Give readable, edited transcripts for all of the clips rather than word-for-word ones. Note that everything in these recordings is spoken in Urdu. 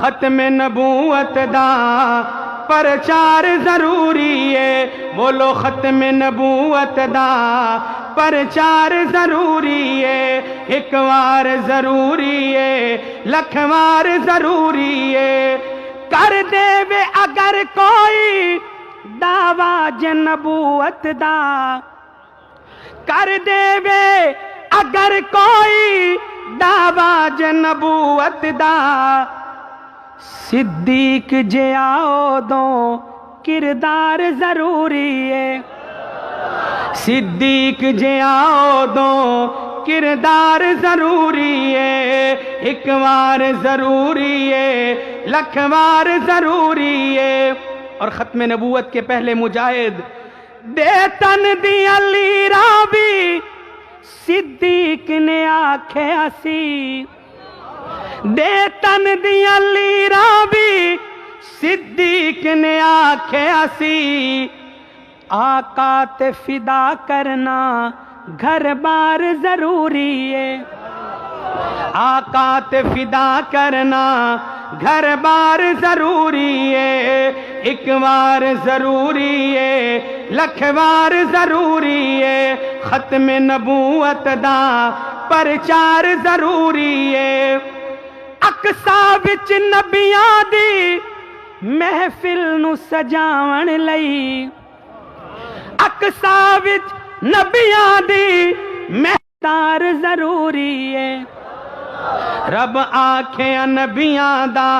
ختم نبوت دا پرچار ضروری ہے، بولو ختم نبوت دا پرچار ضروری ہے، ایک وار ضروری ہے، لکھ وار ضروری ہے۔ کر دے وے اگر کوئی دعویٰ ج نبوت دا، کر دے وے اگر کوئی دعویٰ ج نبوت دا، صدیق جے آؤ دو کردار ضروری ہے، صدیق جے آؤ دو کردار ضروری ہے، ایک وار ضروری ہے، لکھ وار ضروری ہے۔ اور ختم نبوت کے پہلے مجاہد دے تن دی علی رابی، صدیق نے آکھے اسی دے تن دی علی رابی، صدیق نے آکھے اسی آقا تے فدا کرنا گھر بار ضروری ہے، آقا تے فدا کرنا گھر بار ضروری ہے، ایک وار ضروری ہے، لکھ وار ضروری ہے۔ ختم نبوت دا پرچار ضروری ہے۔ اقصا وچ نبیاں دی محفل نو سجاون لئی، اقصا وچ نبیاں دی محتار ضروری ہے، رب آنکھیں نبیاں دا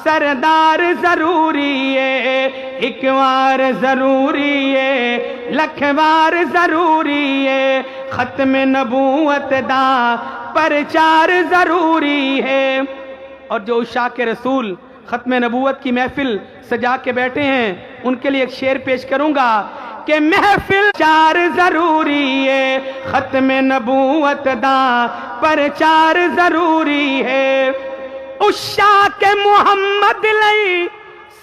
سردار ضروری ہے، ایک وار ضروری ہے، لکھ وار ضروری ہے۔ ختم نبوت دا پرچار ضروری ہے۔ اور جو عشاق رسول ختم نبوت کی محفل سجا کے بیٹھے ہیں، ان کے لیے ایک شعر پیش کروں گا کہ محفل چار ضروری ہے، ختم نبوت دا پرچار ضروری ہے۔ عشاق محمد لئی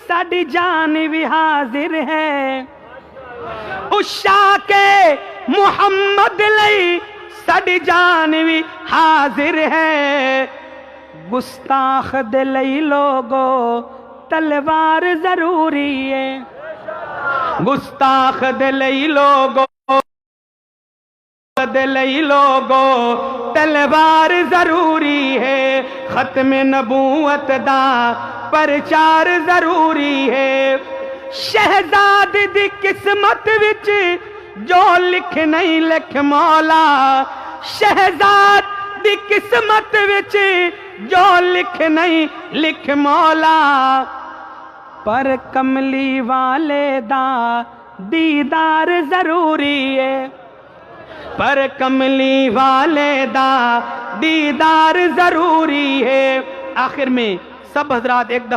ساڈی جان بھی حاضر ہے، عشاق محمد لئی ساڈی جان بھی حاضر ہے۔ گستاخ دے لئی لوگو تلوار ضروری ہے، گستاخ دے لئی لوگو تلوار ضروری ہے۔ ختم نبوت دا پرچار ضروری ہے۔ شہزاد دی قسمت وچ جو لکھ نہیں لکھ مولا، شہزاد دی قسمت وچ جو لکھ نہیں لکھ مولا، پر کملی والے دا دیدار ضروری ہے، پر کملی والے دا دیدار ضروری ہے۔ آخر میں سب حضرات ایک دفعہ